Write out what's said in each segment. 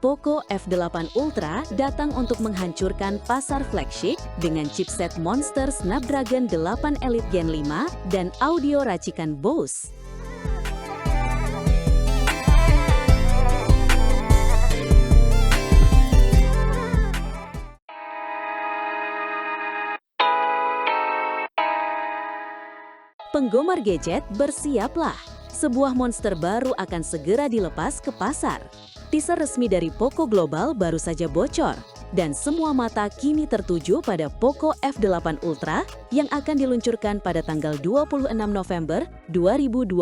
Poco F8 Ultra datang untuk menghancurkan pasar flagship dengan chipset Monster Snapdragon 8 Elite Gen 5 dan audio racikan Bose. Penggemar gadget, bersiaplah. Sebuah monster baru akan segera dilepas ke pasar. Teaser resmi dari Poco Global baru saja bocor, dan semua mata kini tertuju pada Poco F8 Ultra yang akan diluncurkan pada tanggal 26 November 2025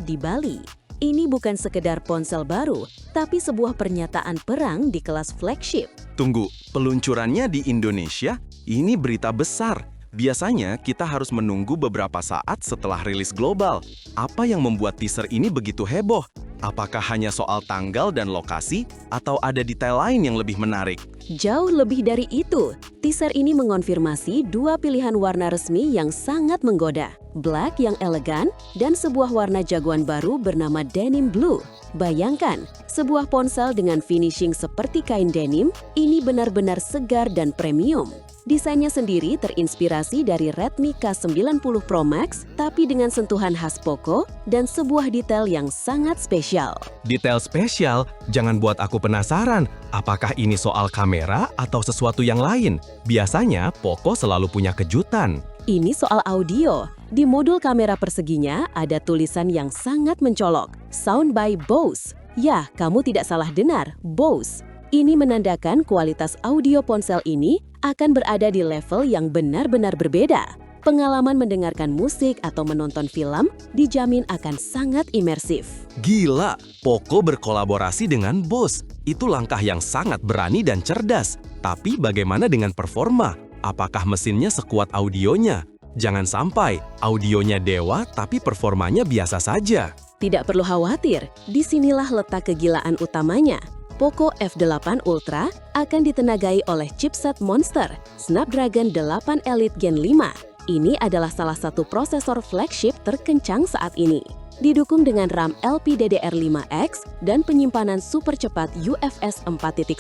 di Bali. Ini bukan sekedar ponsel baru, tapi sebuah pernyataan perang di kelas flagship. Tunggu, peluncurannya di Indonesia? Ini berita besar. Biasanya kita harus menunggu beberapa saat setelah rilis global. Apa yang membuat teaser ini begitu heboh? Apakah hanya soal tanggal dan lokasi, atau ada detail lain yang lebih menarik? Jauh lebih dari itu, teaser ini mengonfirmasi dua pilihan warna resmi yang sangat menggoda. Black yang elegan, dan sebuah warna jagoan baru bernama Denim Blue. Bayangkan, sebuah ponsel dengan finishing seperti kain denim, ini benar-benar segar dan premium. Desainnya sendiri terinspirasi dari Redmi K90 Pro Max, tapi dengan sentuhan khas Poco dan sebuah detail yang sangat spesial. Detail spesial? Jangan buat aku penasaran. Apakah ini soal kamera atau sesuatu yang lain? Biasanya Poco selalu punya kejutan. Ini soal audio. Di modul kamera perseginya ada tulisan yang sangat mencolok. Sound by Bose. Ya, kamu tidak salah dengar, Bose. Ini menandakan kualitas audio ponsel ini akan berada di level yang benar-benar berbeda. Pengalaman mendengarkan musik atau menonton film dijamin akan sangat imersif. Gila, Poco berkolaborasi dengan Bose. Itu langkah yang sangat berani dan cerdas. Tapi bagaimana dengan performa? Apakah mesinnya sekuat audionya? Jangan sampai audionya dewa tapi performanya biasa saja. Tidak perlu khawatir, disinilah letak kegilaan utamanya. Poco F8 Ultra akan ditenagai oleh chipset Monster Snapdragon 8 Elite Gen 5. Ini adalah salah satu prosesor flagship terkencang saat ini. Didukung dengan RAM LPDDR5X dan penyimpanan super cepat UFS 4.1,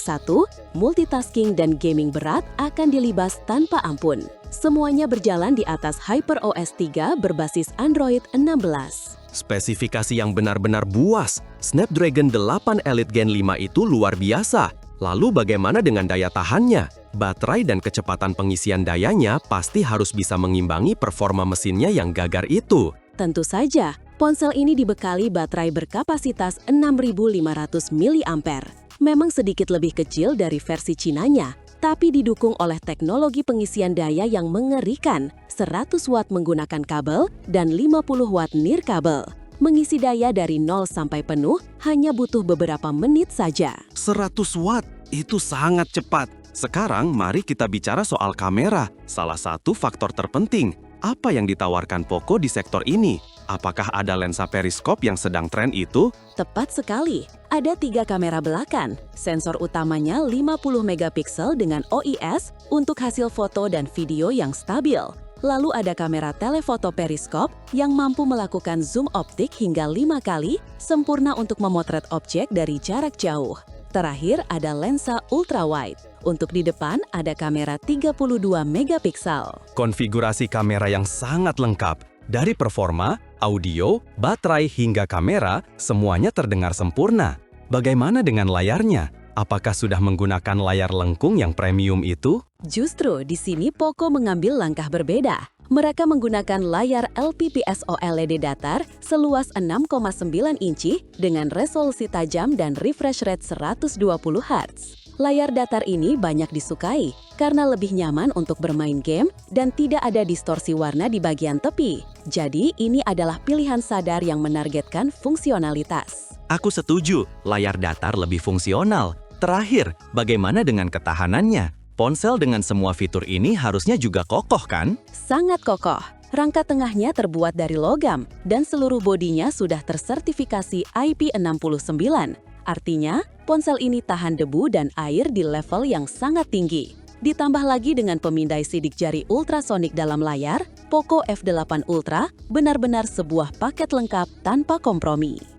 multitasking dan gaming berat akan dilibas tanpa ampun. Semuanya berjalan di atas HyperOS 3 berbasis Android 16. Spesifikasi yang benar-benar buas. Snapdragon 8 Elite Gen 5 itu luar biasa. Lalu bagaimana dengan daya tahannya? Baterai dan kecepatan pengisian dayanya pasti harus bisa mengimbangi performa mesinnya yang gagar itu. Tentu saja, ponsel ini dibekali baterai berkapasitas 6.500 mAh. Memang sedikit lebih kecil dari versi Cinanya, tapi didukung oleh teknologi pengisian daya yang mengerikan, 100 watt menggunakan kabel dan 50 watt nirkabel. Mengisi daya dari 0 sampai penuh hanya butuh beberapa menit saja. 100 watt, itu sangat cepat. Sekarang mari kita bicara soal kamera, salah satu faktor terpenting. Apa yang ditawarkan Poco di sektor ini? Apakah ada lensa periskop yang sedang tren itu? Tepat sekali. Ada 3 kamera belakang. Sensor utamanya 50 megapiksel dengan OIS untuk hasil foto dan video yang stabil. Lalu ada kamera telefoto periskop yang mampu melakukan zoom optik hingga 5 kali, sempurna untuk memotret objek dari jarak jauh. Terakhir ada lensa ultrawide. Untuk di depan ada kamera 32 megapiksel. Konfigurasi kamera yang sangat lengkap. Dari performa, audio, baterai hingga kamera, semuanya terdengar sempurna. Bagaimana dengan layarnya? Apakah sudah menggunakan layar lengkung yang premium itu? Justru di sini Poco mengambil langkah berbeda. Mereka menggunakan layar LTPS OLED datar seluas 6,9 inci dengan resolusi tajam dan refresh rate 120 Hz. Layar datar ini banyak disukai karena lebih nyaman untuk bermain game dan tidak ada distorsi warna di bagian tepi. Jadi ini adalah pilihan sadar yang menargetkan fungsionalitas. Aku setuju, layar datar lebih fungsional. Terakhir, bagaimana dengan ketahanannya? Ponsel dengan semua fitur ini harusnya juga kokoh kan? Sangat kokoh. Rangka tengahnya terbuat dari logam dan seluruh bodinya sudah tersertifikasi IP69. Artinya, ponsel ini tahan debu dan air di level yang sangat tinggi. Ditambah lagi dengan pemindai sidik jari ultrasonik dalam layar, Poco F8 Ultra benar-benar sebuah paket lengkap tanpa kompromi.